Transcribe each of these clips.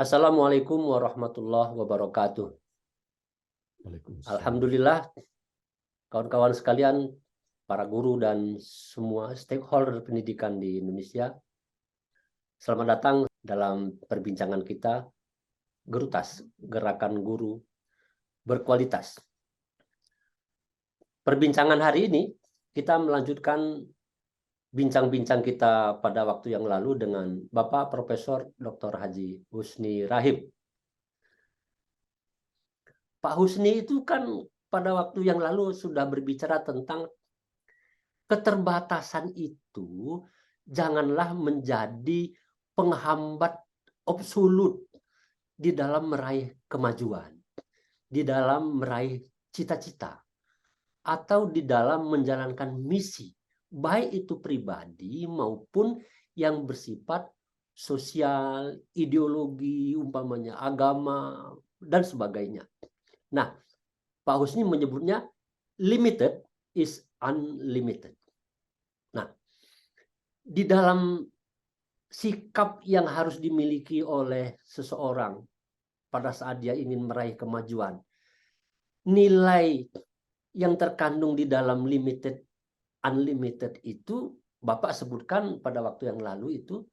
Assalamualaikum warahmatullahi wabarakatuh. Waalaikumsalam. Alhamdulillah, kawan-kawan sekalian, para guru dan semua stakeholder pendidikan di Indonesia, selamat datang dalam perbincangan kita Gerutas, Gerakan Guru Berkualitas. Perbincangan hari ini kita melanjutkan bincang-bincang kita pada waktu yang lalu dengan Bapak Profesor Dr. Haji Husni Rahib. Pak Husni itu kan pada waktu yang lalu sudah berbicara tentang keterbatasan itu janganlah menjadi penghambat absolut di dalam meraih kemajuan, di dalam meraih cita-cita, atau di dalam menjalankan misi, baik itu pribadi maupun yang bersifat sosial, ideologi, umpamanya agama, dan sebagainya. Nah, Pak Husni menyebutnya limited is unlimited. Nah, di dalam sikap yang harus dimiliki oleh seseorang pada saat dia ingin meraih kemajuan, nilai yang terkandung di dalam limited, unlimited itu, Bapak sebutkan pada waktu yang lalu itu,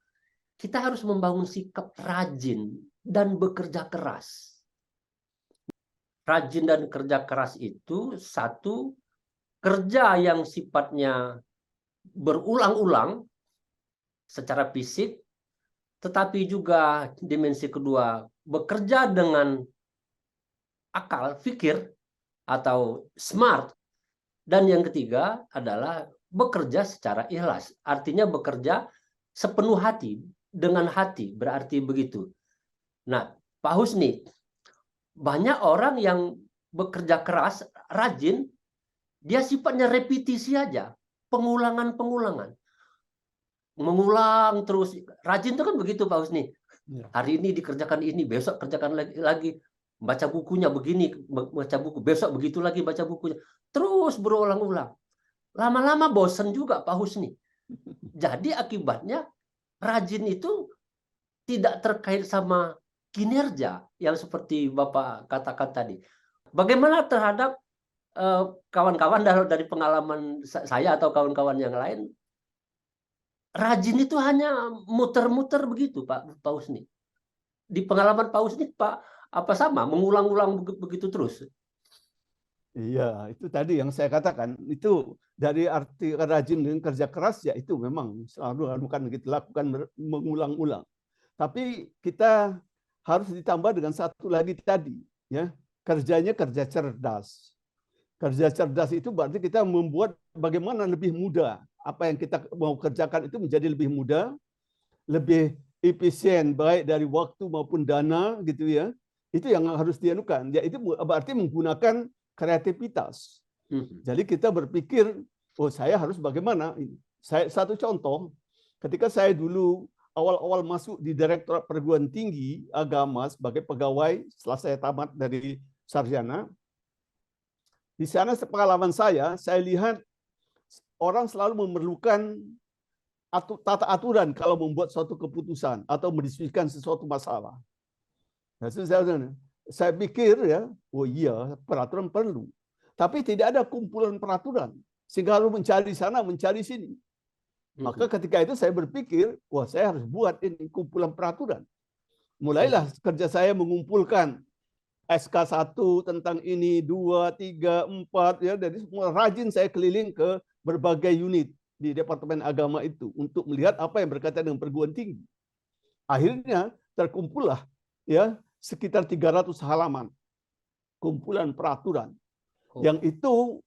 kita harus membangun sikap rajin dan bekerja keras. Rajin dan kerja keras itu satu, kerja yang sifatnya berulang-ulang secara fisik, tetapi juga dimensi kedua bekerja dengan akal, pikir, atau smart, dan yang ketiga adalah bekerja secara ikhlas, artinya bekerja sepenuh hati, dengan hati, berarti begitu. Nah, Pak Husni, banyak orang yang bekerja keras, rajin, dia sifatnya repetisi aja, pengulangan-pengulangan. Mengulang terus, rajin itu kan begitu Pak Husni. Hari ini dikerjakan ini, besok kerjakan lagi. Baca bukunya begini, baca buku, besok begitu lagi baca bukunya. Terus berulang-ulang. Lama-lama bosan juga Pak Husni. Jadi akibatnya rajin itu tidak terkait sama kinerja yang seperti Bapak katakan tadi. Bagaimana terhadap kawan-kawan dari pengalaman saya atau kawan-kawan yang lain, rajin itu hanya muter-muter begitu Pak Husni. Di pengalaman Pak Husni, Pak, apa sama mengulang-ulang begitu terus? Iya, itu tadi yang saya katakan, itu dari arti rajin dan kerja keras, ya itu memang selalu bukan kita lakukan mengulang-ulang. Tapi kita harus ditambah dengan satu lagi tadi, ya, kerjanya kerja cerdas. Kerja cerdas itu berarti kita membuat bagaimana lebih mudah apa yang kita mau kerjakan itu menjadi lebih mudah, lebih efisien baik dari waktu maupun dana gitu ya. Itu yang harus dianukan. Ya itu berarti menggunakan kreativitas. Jadi kita berpikir, oh saya harus bagaimana? Satu contoh, ketika saya dulu awal-awal masuk di Direktorat Perguruan Tinggi Agama sebagai pegawai setelah saya tamat dari sarjana, di sana pengalaman saya lihat orang selalu memerlukan tata aturan kalau membuat suatu keputusan atau mendiskusikan sesuatu masalah. Nah, saya pikir ya, oh iya peraturan perlu. Tapi tidak ada kumpulan peraturan. Sehingga harus mencari sana, mencari sini. Maka ketika itu saya berpikir, wah saya harus buat ini kumpulan peraturan. Mulailah kerja saya mengumpulkan SK1 tentang ini, 2, 3, 4. Ya, jadi semua rajin saya keliling ke berbagai unit di Departemen Agama itu untuk melihat apa yang berkaitan dengan perguruan tinggi. Akhirnya terkumpullah ya sekitar 300 halaman kumpulan peraturan. Yang itu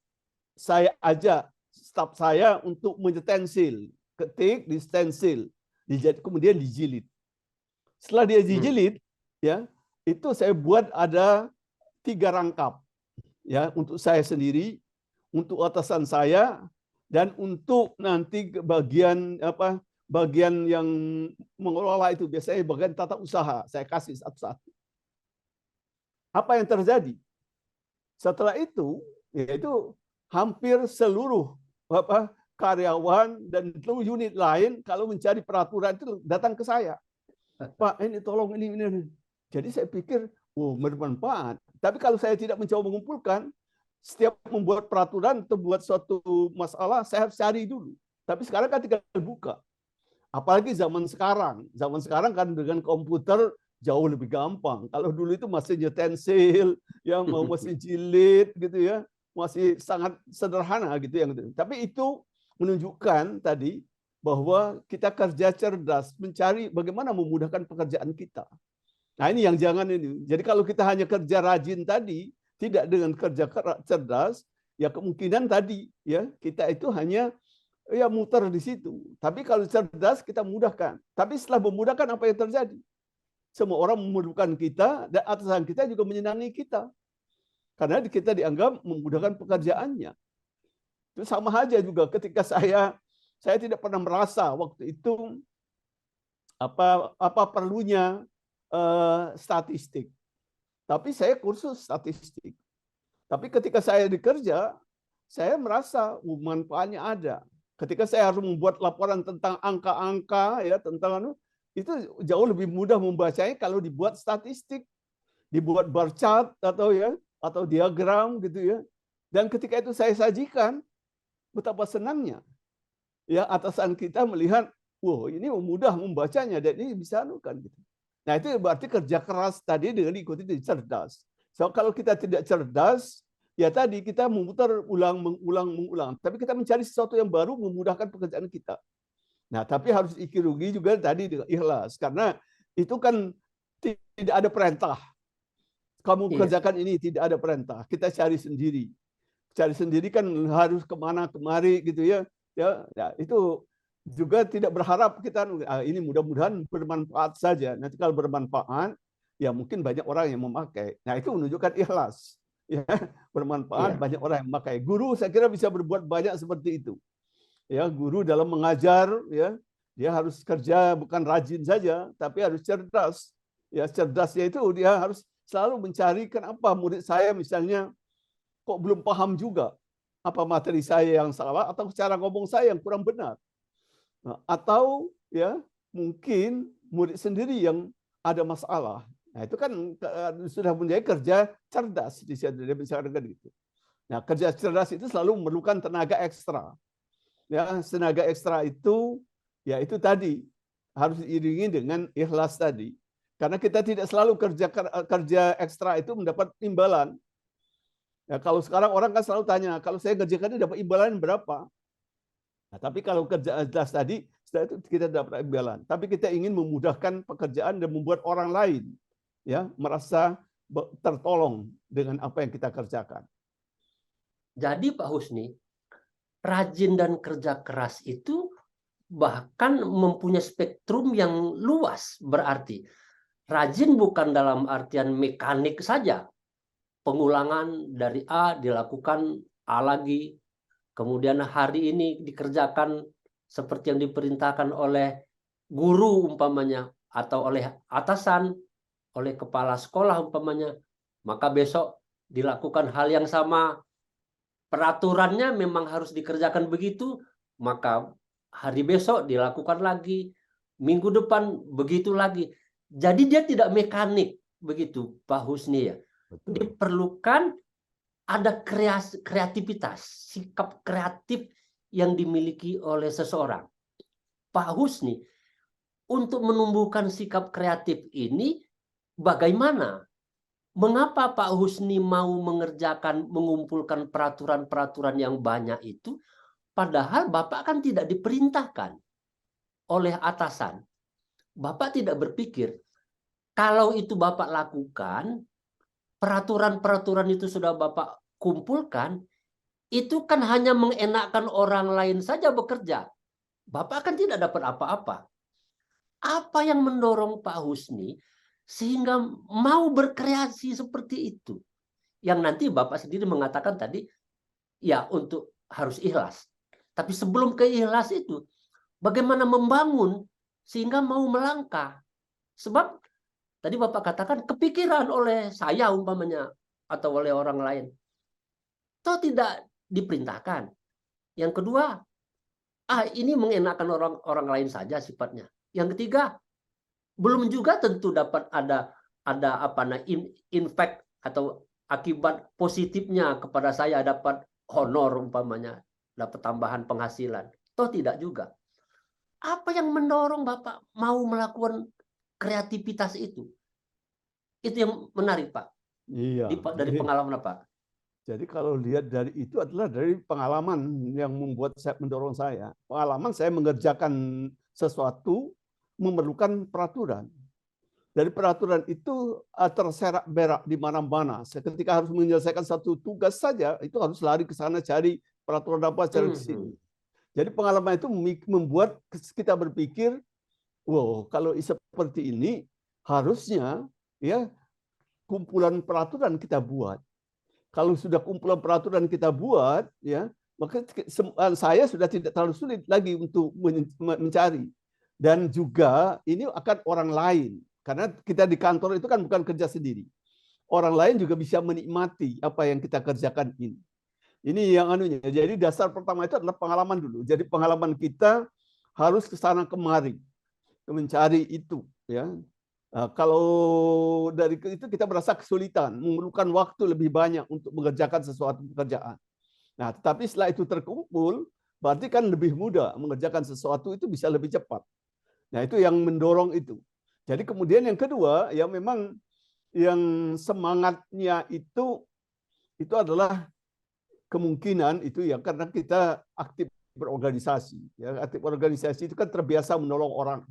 saya ajak staf saya untuk menyetensil, ketik di stensil, kemudian dijilid. Setelah dia dijilid, ya itu saya buat ada 3 rangkap, ya untuk saya sendiri, untuk atasan saya, dan untuk nanti bagian yang mengelola itu, biasanya bagian tata usaha, saya kasih satu-satu. Apa yang terjadi? Setelah itu, yaitu hampir seluruh karyawan dan seluruh unit lain kalau mencari peraturan itu datang ke saya. Pak, ini tolong ini. Jadi saya pikir, oh bermanfaat. Tapi kalau saya tidak mencoba mengumpulkan, setiap membuat peraturan atau buat suatu masalah, saya harus cari dulu. Tapi sekarang kan tinggal buka. Apalagi zaman sekarang kan dengan komputer jauh lebih gampang. Kalau dulu itu masih nyetensil, ya mau masih jilid gitu ya, masih sangat sederhana gitu yang itu. Tapi itu menunjukkan tadi bahwa kita kerja cerdas, mencari bagaimana memudahkan pekerjaan kita. Nah ini yang jangan ini. Jadi kalau kita hanya kerja rajin tadi, tidak dengan kerja cerdas, ya kemungkinan tadi ya kita itu hanya ya muter di situ. Tapi kalau cerdas kita mudahkan. Tapi setelah memudahkan apa yang terjadi? Semua orang memudahkan kita dan atasan kita juga menyenangi kita. Karena kita dianggap memudahkan pekerjaannya. Itu sama aja juga ketika saya tidak pernah merasa waktu itu apa perlunya statistik. Tapi saya kursus statistik. Tapi ketika saya dikerja, saya merasa manfaatnya ada. Ketika saya harus membuat laporan tentang angka-angka ya tentang itu jauh lebih mudah membacanya kalau dibuat statistik, dibuat bar chart atau diagram gitu ya. Dan ketika itu saya sajikan, betapa senangnya ya atasan kita melihat, wow ini mudah membacanya dan ini bisa anukan gitu. Nah itu berarti kerja keras tadi dengan ikuti cerdas. So kalau kita tidak cerdas, ya tadi kita memutar mengulang. Tapi kita mencari sesuatu yang baru memudahkan pekerjaan kita. Nah tapi harus ikirugi juga tadi dengan ikhlas. Karena itu kan tidak ada perintah. Kamu kerjakan ini, tidak ada perintah. Kita cari sendiri. Cari sendiri kan harus kemana kemari gitu ya. Ya itu juga tidak berharap kita ini mudah-mudahan bermanfaat saja. Nanti kalau bermanfaat, ya mungkin banyak orang yang memakai. Nah itu menunjukkan ikhlas. Ya, bermanfaat banyak orang yang memakai. Guru saya kira bisa berbuat banyak seperti itu. Ya, guru dalam mengajar ya, dia harus kerja bukan rajin saja, tapi harus cerdas. Ya, cerdasnya itu dia harus selalu mencari kenapa murid saya misalnya kok belum paham juga apa materi saya yang salah atau cara ngomong saya yang kurang benar. Nah, atau ya mungkin murid sendiri yang ada masalah. Nah, itu kan sudah menjadi kerja cerdas di situ dia bisa gitu. Nah, kerja cerdas itu selalu memerlukan tenaga ekstra. Ya, tenaga ekstra itu ya itu tadi harus diiringi dengan ikhlas tadi. Karena kita tidak selalu kerja ekstra itu mendapat imbalan. Ya, kalau sekarang orang kan selalu tanya, kalau saya kerjakan ini dapat imbalan berapa? Nah, tapi kalau kerja jelas tadi, setelah itu kita dapat imbalan. Tapi kita ingin memudahkan pekerjaan dan membuat orang lain ya merasa tertolong dengan apa yang kita kerjakan. Jadi Pak Husni, rajin dan kerja keras itu bahkan mempunyai spektrum yang luas. Berarti rajin bukan dalam artian mekanik saja. Pengulangan dari A dilakukan A lagi, kemudian hari ini dikerjakan seperti yang diperintahkan oleh guru umpamanya, atau oleh atasan, oleh kepala sekolah umpamanya, maka besok dilakukan hal yang sama. Peraturannya memang harus dikerjakan begitu, maka hari besok dilakukan lagi, minggu depan begitu lagi. Jadi dia tidak mekanik begitu Pak Husni ya. Betul. Diperlukan ada kreativitas, sikap kreatif yang dimiliki oleh seseorang. Pak Husni, untuk menumbuhkan sikap kreatif ini bagaimana? Mengapa Pak Husni mau mengumpulkan peraturan-peraturan yang banyak itu, padahal Bapak kan tidak diperintahkan oleh atasan. Bapak tidak berpikir, kalau itu Bapak lakukan, peraturan-peraturan itu sudah Bapak kumpulkan, itu kan hanya mengenakkan orang lain saja bekerja. Bapak kan tidak dapat apa-apa. Apa yang mendorong Pak Husni sehingga mau berkreasi seperti itu? Yang nanti Bapak sendiri mengatakan tadi, ya untuk harus ikhlas. Tapi sebelum ke ikhlas itu, bagaimana membangun sehingga mau melangkah? Sebab tadi Bapak katakan kepikiran oleh saya umpamanya atau oleh orang lain. Toh tidak diperintahkan. Yang kedua, ini mengenakan orang lain saja sifatnya. Yang ketiga, belum juga tentu dapat ada ada apa nah impact atau akibat positifnya kepada saya dapat honor umpamanya, dapat tambahan penghasilan. Toh tidak juga. Apa yang mendorong Bapak mau melakukan kreativitas itu? Itu yang menarik, Pak. Iya. Dari pengalaman Pak. Jadi kalau lihat dari itu adalah dari pengalaman yang membuat saya mendorong saya. Pengalaman saya mengerjakan sesuatu memerlukan peraturan. Dari peraturan itu terserak berak di mana-mana. Ketika harus menyelesaikan satu tugas saja, itu harus lari ke sana cari peraturan apa, cari ke sini. Jadi pengalaman itu membuat kita berpikir, wow, kalau seperti ini harusnya ya kumpulan peraturan kita buat. Kalau sudah kumpulan peraturan kita buat, ya maka saya sudah tidak terlalu sulit lagi untuk mencari. Dan juga ini akan orang lain, karena kita di kantor itu kan bukan kerja sendiri. Orang lain juga bisa menikmati apa yang kita kerjakan ini. Ini yang anunya. Jadi dasar pertama itu adalah pengalaman dulu. Jadi pengalaman kita harus ke sana kemari mencari itu, ya. Nah, kalau dari itu kita merasa kesulitan, memerlukan waktu lebih banyak untuk mengerjakan sesuatu pekerjaan. Nah, tetapi setelah itu terkumpul, berarti kan lebih mudah mengerjakan sesuatu itu bisa lebih cepat. Nah, itu yang mendorong itu. Jadi kemudian yang kedua, ya memang yang semangatnya itu adalah kemungkinan itu ya karena kita aktif berorganisasi. Ya, aktif berorganisasi itu kan terbiasa menolong orang.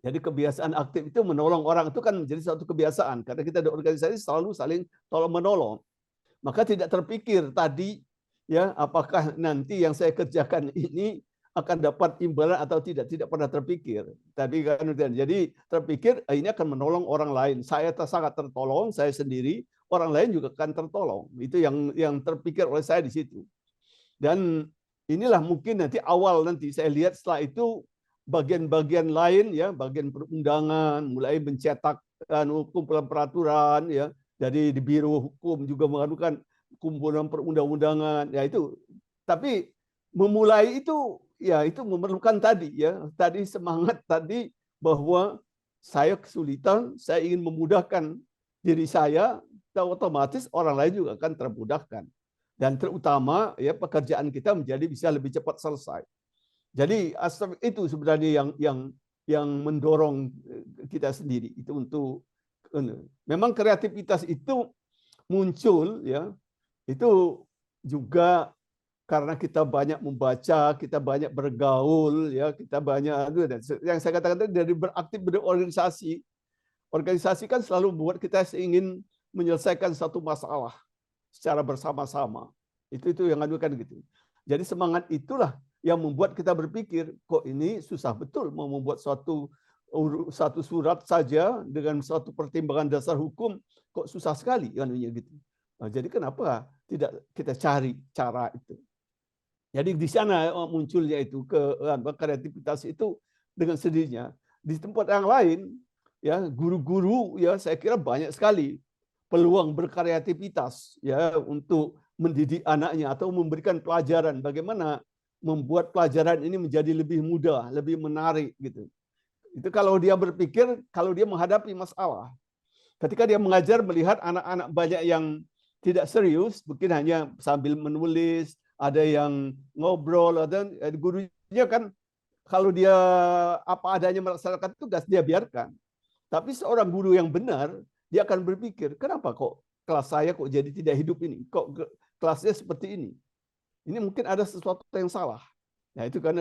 Jadi kebiasaan aktif itu menolong orang itu kan menjadi suatu kebiasaan karena kita di organisasi selalu saling tolong menolong. Maka tidak terpikir tadi ya apakah nanti yang saya kerjakan ini akan dapat imbalan atau tidak pernah terpikir. Tadi kan jadi terpikir ini akan menolong orang lain. Saya sangat tertolong, saya sendiri, orang lain juga akan tertolong. Itu yang terpikir oleh saya di situ. Dan inilah mungkin nanti awal nanti saya lihat setelah itu bagian-bagian lain ya, bagian perundangan mulai mencetak kumpulan peraturan ya, dari di biro hukum juga mengadukan kumpulan perundang-undangan ya itu. Tapi memulai itu ya itu memerlukan tadi ya, tadi semangat tadi bahwa saya kesulitan, saya ingin memudahkan diri saya, otomatis orang lain juga akan termudahkan. Dan terutama ya pekerjaan kita menjadi bisa lebih cepat selesai. Jadi itu sebenarnya yang mendorong kita sendiri itu untuk memang kreativitas itu muncul ya itu juga karena kita banyak membaca, kita banyak bergaul ya, kita banyak yang saya katakan tadi dari beraktif berorganisasi. Organisasi kan selalu membuat kita ingin menyelesaikan satu masalah secara bersama-sama. Itu yang adukan gitu. Jadi semangat itulah yang membuat kita berpikir, kok ini susah betul mau membuat satu surat saja dengan suatu pertimbangan dasar hukum, kok susah sekali anunya gitu. Nah, jadi kenapa tidak kita cari cara itu? Jadi di sana munculnya itu kreativitas itu dengan sendirinya. Di tempat yang lain, ya guru-guru ya saya kira banyak sekali peluang berkreativitas ya untuk mendidik anaknya atau memberikan pelajaran bagaimana membuat pelajaran ini menjadi lebih mudah, lebih menarik gitu. Itu kalau dia berpikir, kalau dia menghadapi masalah. Ketika dia mengajar melihat anak-anak banyak yang tidak serius, mungkin hanya sambil menulis, ada yang ngobrol, ada gurunya kan kalau dia apa adanya melaksanakan tugas dia biarkan. Tapi seorang guru yang benar, dia akan berpikir, kenapa kok kelas saya kok jadi tidak hidup ini? Kok kelasnya seperti ini? Ini mungkin ada sesuatu yang salah. Nah itu kan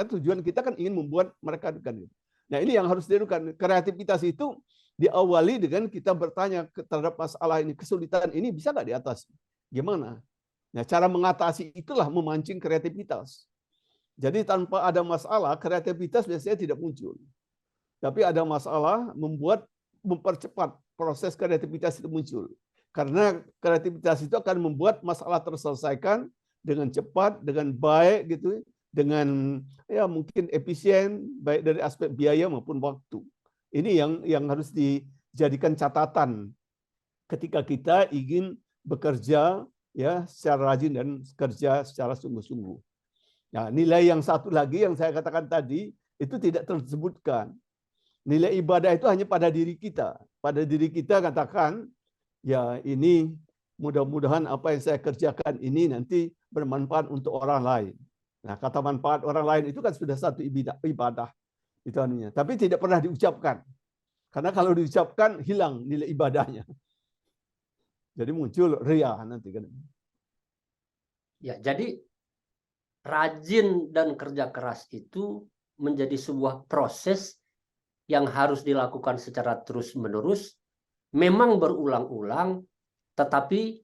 tujuan kita kan ingin membuat mereka kan. Nah ini yang harus dilakukan. Kreativitas itu diawali dengan kita bertanya terhadap masalah ini, kesulitan ini bisa nggak diatasi? Gimana? Nah cara mengatasi itulah memancing kreativitas. Jadi tanpa ada masalah, kreativitas biasanya tidak muncul. Tapi ada masalah mempercepat proses kreativitas itu muncul. Karena kreativitas itu akan membuat masalah terselesaikan dengan cepat, dengan baik gitu, dengan ya mungkin efisien baik dari aspek biaya maupun waktu. Ini yang harus dijadikan catatan ketika kita ingin bekerja ya secara rajin dan kerja secara sungguh-sungguh. Nah, nilai yang satu lagi yang saya katakan tadi itu tidak tersebutkan. Nilai ibadah itu hanya pada diri kita. Pada diri kita katakan, ya ini mudah-mudahan apa yang saya kerjakan ini nanti bermanfaat untuk orang lain. Nah, kata manfaat orang lain itu kan sudah satu ibadah. Itu anunya. Tapi tidak pernah diucapkan. Karena kalau diucapkan hilang nilai ibadahnya. Jadi muncul ria nanti kan. Ya, jadi rajin dan kerja keras itu menjadi sebuah proses yang harus dilakukan secara terus-menerus, memang berulang-ulang, tetapi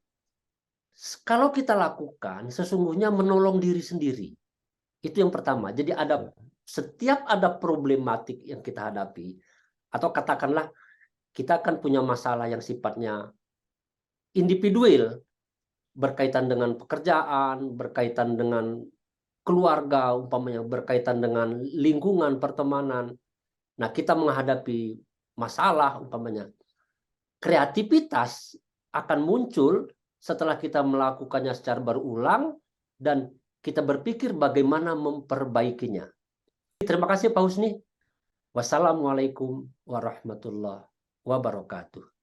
kalau kita lakukan, sesungguhnya menolong diri sendiri. Itu yang pertama. Jadi setiap ada problematik yang kita hadapi, atau katakanlah kita akan punya masalah yang sifatnya individual, berkaitan dengan pekerjaan, berkaitan dengan keluarga, umpamanya berkaitan dengan lingkungan, pertemanan. Nah, kita menghadapi masalah, umpamanya kreativitas akan muncul setelah kita melakukannya secara berulang dan kita berpikir bagaimana memperbaikinya. Terima kasih Pak Husni. Wassalamualaikum warahmatullahi wabarakatuh.